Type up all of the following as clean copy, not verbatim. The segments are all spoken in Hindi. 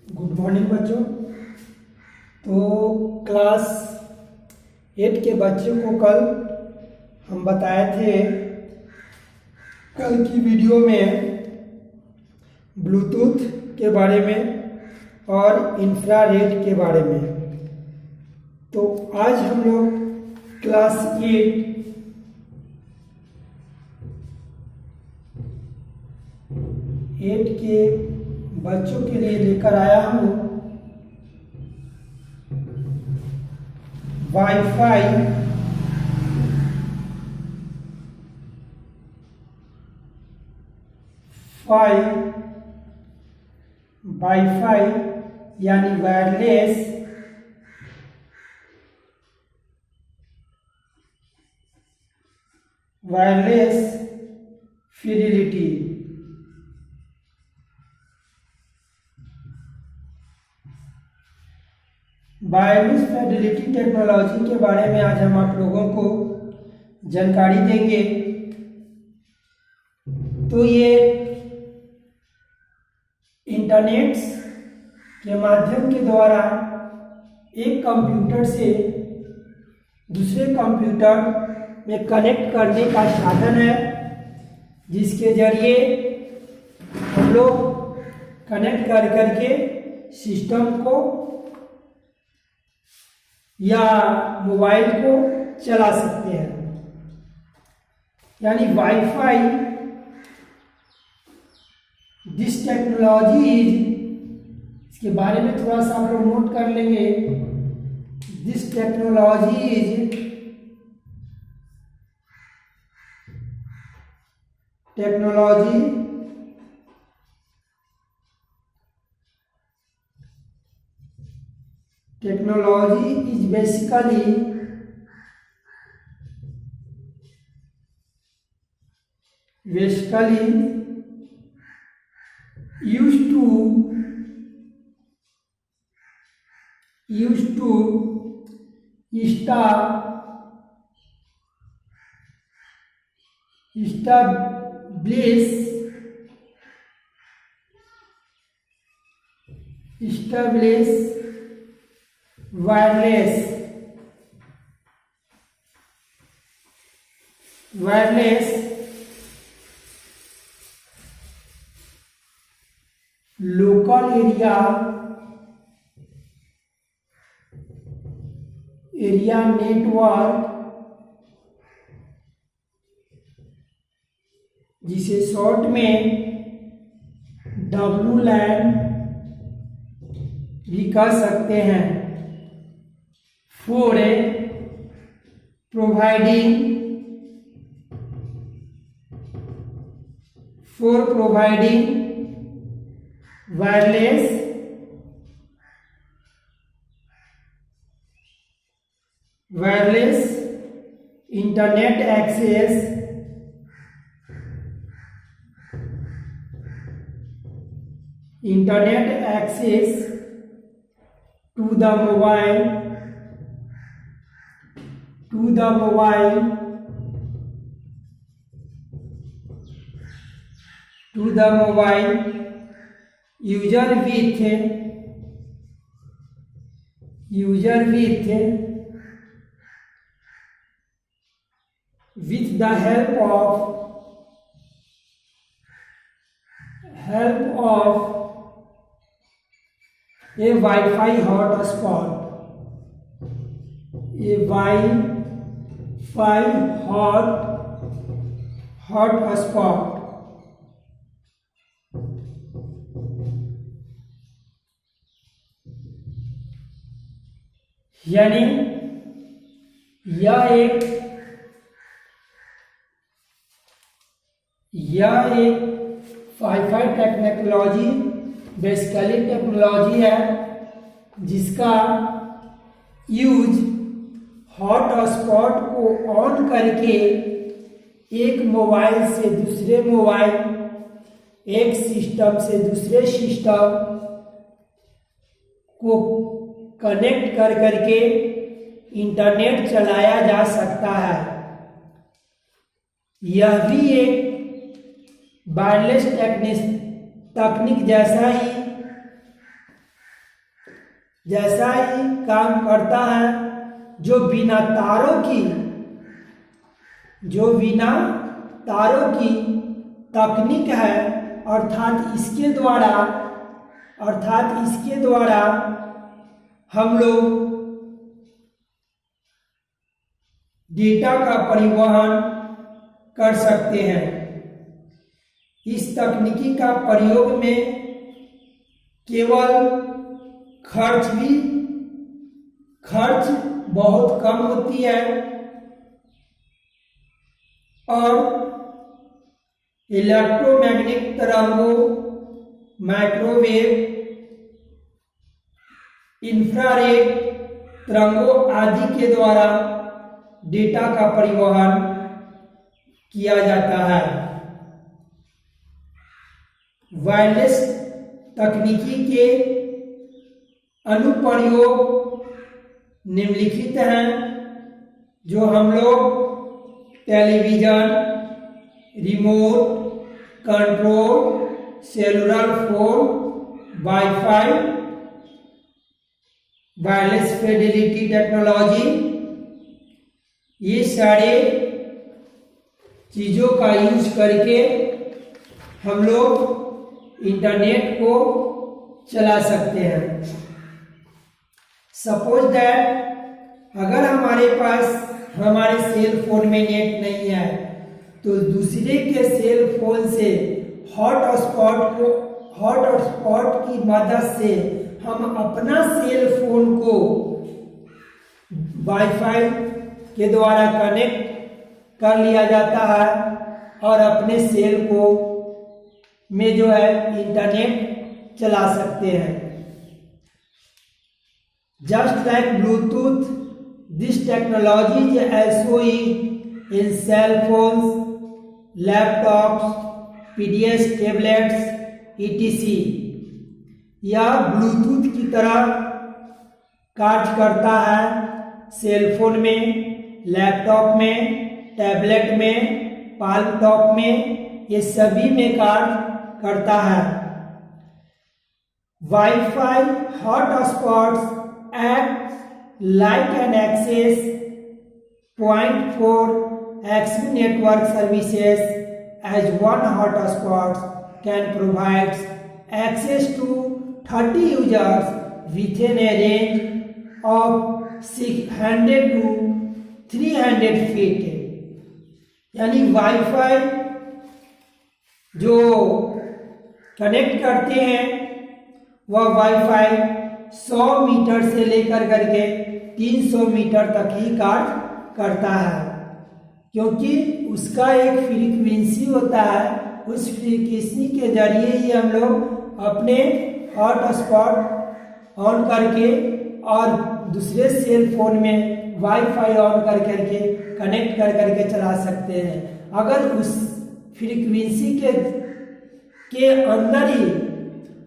गुड मॉर्निंग बच्चों। तो क्लास 8 के बच्चों को कल हम बताए थे, कल की वीडियो में ब्लूटूथ के बारे में और इंफ्रारेड के बारे में। तो आज हम लोग क्लास 8 के बच्चों के लिए लेकर आया हूँ वाईफाई वाईफाई यानी wireless fidelity. Wireless fidelity technology के बारे में आज हम आप लोगों को जानकारी देंगे। तो ये इंटरनेट के माध्यम के द्वारा एक कंप्यूटर से दूसरे कंप्यूटर में कनेक्ट करने का साधन है, जिसके जरिए हम लोग कनेक्ट कर करके सिस्टम को या मोबाइल को चला सकते हैं। यानी वाईफाई, दिस टेक्नोलॉजी इज, इसके बारे में थोड़ा सा आप लोग नोट कर लेंगे। This technology is technology is basically used to establish wireless local area network, जिसे शॉर्ट में WLAN भी कह सकते हैं, for providing wireless internet access to the mobile user with the help of a Wi-Fi hotspot. यानी यह एक वाईफाई टेक्नोलॉजी बेसिकली टेक्नोलॉजी है, जिसका यूज हॉटस्पॉट को ऑन करके एक मोबाइल से दूसरे मोबाइल, एक सिस्टम से दूसरे सिस्टम को कनेक्ट कर करके इंटरनेट चलाया जा सकता है। यह भी एक वायरलेस तकनीक जैसा ही जैसा ही काम करता है। जो बिना तारों की तकनीक है, अर्थात इसके द्वारा हम लोग डेटा का परिवहन कर सकते हैं। इस तकनीकी का प्रयोग में केवल खर्च बहुत कम होती है और इलेक्ट्रोमैग्नेटिक तरंगों, माइक्रोवेव, इंफ्रारेड तरंगों आदि के द्वारा डेटा का परिवहन किया जाता है। वायरलेस तकनीकी के अनुप्रयोग निम्नलिखित हैं, जो हम लोग television, remote control, cellular phone, wifi, wireless Fidelity technology, ये सारे चीज़ों का यूज करके हम लोग इंटरनेट को चला सकते हैं। सपोज दैट अगर हमारे पास हमारे सेल फोन में नेट नहीं है, तो दूसरे के सेल फोन से हॉटस्पॉट की मदद से हम अपना सेल फोन को वाईफाई के द्वारा कनेक्ट कर लिया जाता है और अपने सेल को में जो है इंटरनेट चला सकते हैं। Just like Bluetooth, this technology is also in cell phones, laptops, PDS tablets, etc. यह ब्लूटूथ की तरह कार्य करता है सेल फोन में, लैपटॉप में, टैबलेट में, पाल्म टॉप में, ये सभी में कार्य करता है। Wifi hotspots act like an access point for access network services as one hotspot can provide access to 30 users within a range of 600 to 300 feet। यानी वाईफाई जो कनेक्ट करते हैं वह वाईफाई 100 मीटर से लेकर करके 300 मीटर तक ही कार्य करता है, क्योंकि उसका एक फ्रीक्वेंसी होता है। उस फ्रीक्वेंसी के जरिए ही हम लोग अपने हॉटस्पॉट ऑन करके और दूसरे सेल फोन में वाईफाई ऑन कर करके कनेक्ट कर करके चला सकते हैं। अगर उस फ्रीक्वेंसी के अंदर ही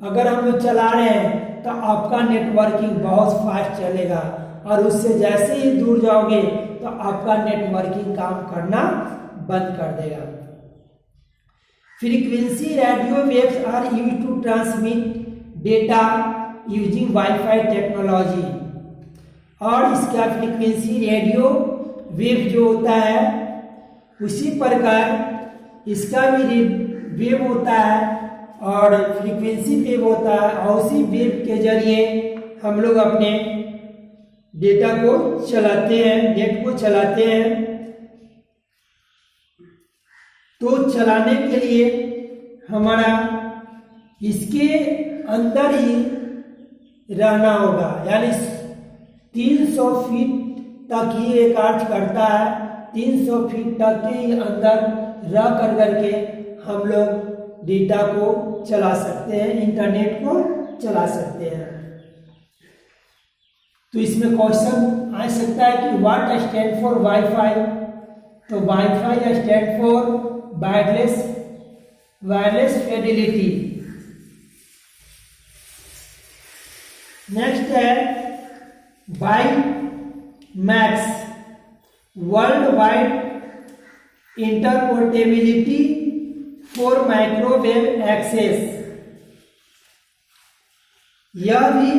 अगर हम लोग चला रहे हैं तो आपका नेटवर्किंग बहुत फास्ट चलेगा, और उससे जैसे ही दूर जाओगे तो आपका नेटवर्किंग काम करना बंद कर देगा। Frequency radio waves are used to transmit data using Wi-Fi technology। और इसका फ्रीक्वेंसी रेडियो वेव जो होता है उसी प्रकार इसका भी वेव होता है और फ्रीक्वेंसी वेव होता है, और उसी वेव के जरिए हम लोग अपने डेटा को चलाते हैं, नेट को चलाते हैं। तो चलाने के लिए हमारा इसके अंदर ही रहना होगा, यानी 300 फीट तक ही ये कार्य करता है। 300 फीट तक के ही अंदर रह कर करके हम लोग डेटा को चला सकते हैं, इंटरनेट को चला सकते हैं। तो इसमें क्वेश्चन आ सकता है कि व्हाट स्टैंड फॉर वाईफाई। तो WiFi stand for wireless fidelity. Next है WiMAX, world wide interoperability for microwave access. यह भी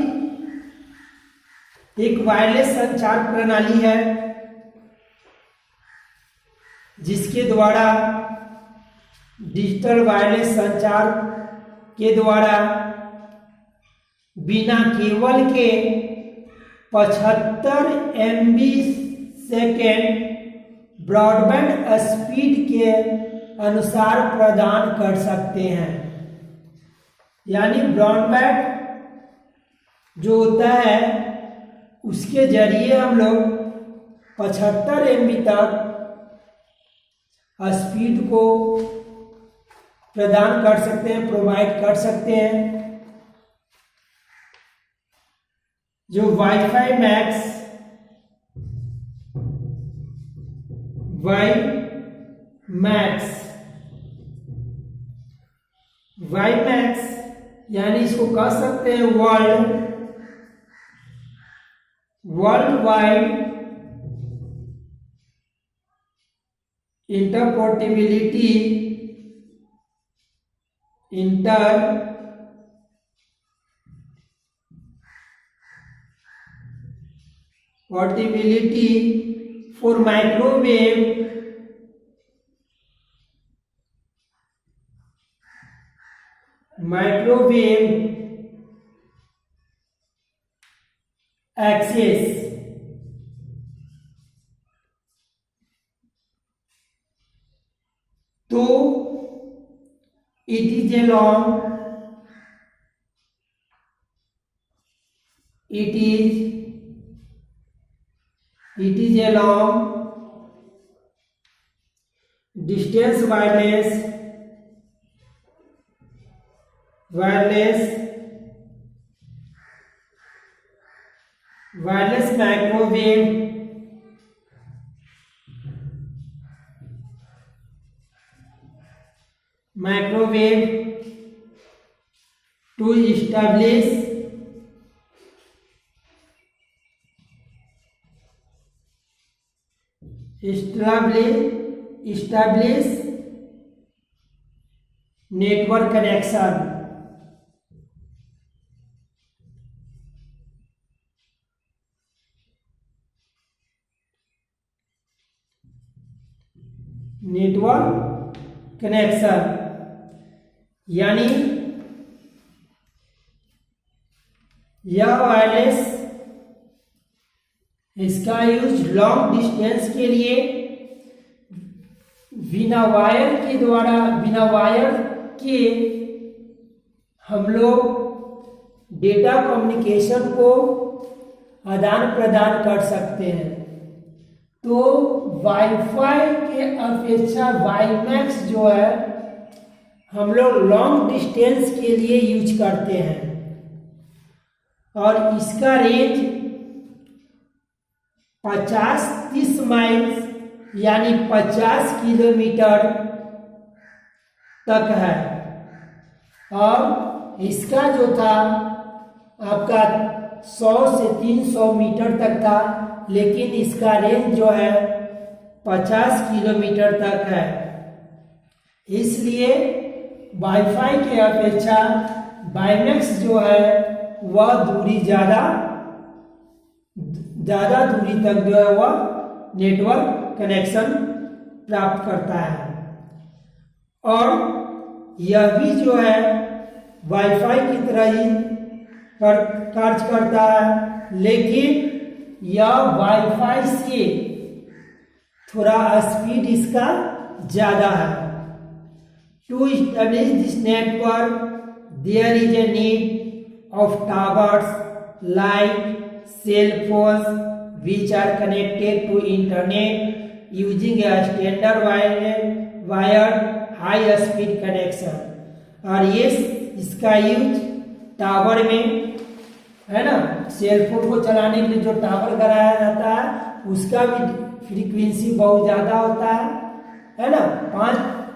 एक वायरलेस संचार प्रणाली है जिसके द्वारा डिजिटल वायरलेस संचार के द्वारा बिना केबल के 75 MB सेकेंड ब्रॉडबैंड स्पीड के अनुसार प्रदान कर सकते हैं। यानी ब्रॉडबैंड जो होता है उसके जरिए हम लोग 75 MB तक स्पीड को प्रदान कर सकते हैं, प्रोवाइड कर सकते हैं। जो वाईफाई मैक्स वाई मैक्स यानी इसको कह सकते हैं world wide interoperability for microwave access. तो it is a long distance wireless microwave to establish network connection। Network connection यानी यह वायरलेस इसका यूज लॉन्ग डिस्टेंस के लिए बिना वायर के हम लोग डेटा कम्युनिकेशन को आदान प्रदान कर सकते हैं। तो वाईफाई के अपेक्षा वाईमैक्स जो है हम लोग लॉन्ग डिस्टेंस के लिए यूज करते हैं और इसका रेंज 50-30 माइल्स यानी 50 किलोमीटर तक है। और इसका जो था आपका 100 से 300 मीटर तक था, लेकिन इसका रेंज जो है 50 किलोमीटर तक है। इसलिए वाईफाई के अपेक्षा वाईमैक्स जो है वह दूरी ज़्यादा दूरी तक जो है वह नेटवर्क कनेक्शन प्राप्त करता है। और यह भी जो है वाईफाई की तरह ही कार्य करता है, लेकिन यह वाईफाई से थोड़ा स्पीड इसका ज़्यादा है। To establish this network, there is a need of towers like cell phones which are connected to internet using a standard wired high speed connection। और ये इसका यूज टावर में है ना, सेल फोन को चलाने के लिए जो टावर कराया जाता है उसका भी फ्रीक्वेंसी बहुत ज़्यादा होता है ना।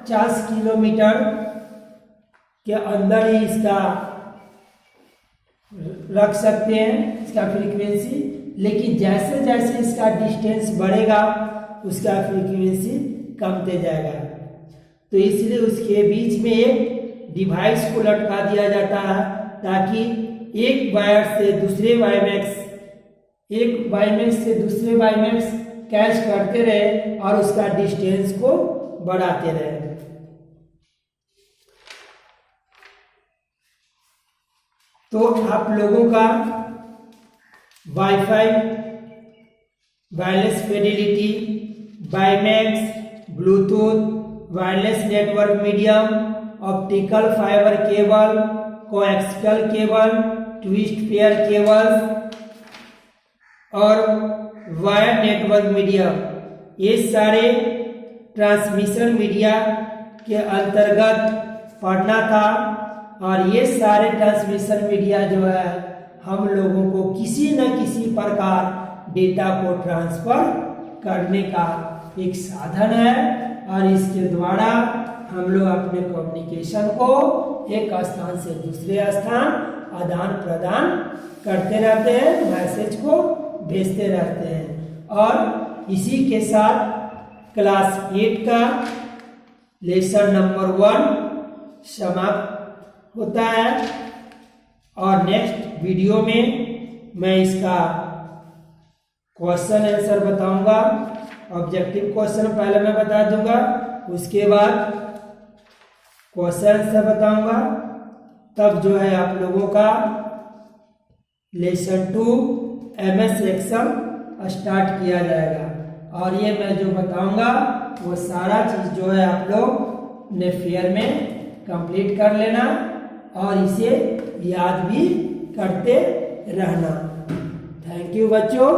50 किलोमीटर के अंदर ही इसका रख सकते हैं इसका फ्रीक्वेंसी, लेकिन जैसे जैसे इसका डिस्टेंस बढ़ेगा उसका फ्रीक्वेंसी कमते जाएगा। तो इसलिए उसके बीच में एक डिवाइस को लटका दिया जाता है ताकि एक वायर से दूसरे वाईमैक्स एक बाईमैक्स से दूसरे बाईमैक्स कैच करते रहे और उसका डिस्टेंस को बढ़ाते रहे। तो आप लोगों का WiFi, wireless fidelity, WiMAX, Bluetooth, wireless network medium, optical fibre cable, coaxial cable, twist pair cables और वायर नेटवर्क मीडियम, ये सारे ट्रांसमिशन मीडिया के अंतर्गत पढ़ना था। और ये सारे ट्रांसमिशन मीडिया जो है हम लोगों को किसी न किसी प्रकार डेटा को ट्रांसफर करने का एक साधन है और इसके द्वारा हम लोग अपने कम्युनिकेशन को एक स्थान से दूसरे स्थान आदान प्रदान करते रहते हैं, मैसेज को भेजते रहते हैं। और इसी के साथ क्लास 8 का लेसन नंबर 1 समाप्त होता है। और नेक्स्ट वीडियो में मैं इसका क्वेश्चन आंसर बताऊंगा। ऑब्जेक्टिव क्वेश्चन पहले मैं बता दूंगा, उसके बाद क्वेश्चन आंसर बताऊंगा। तब जो है आप लोगों का लेसन 2 MS एक्सेल स्टार्ट किया जाएगा। और ये मैं जो बताऊंगा वो सारा चीज जो है आप लोग ने फेयर में कंप्लीट कर लेना और इसे याद भी करते रहना। थैंक यू बच्चों।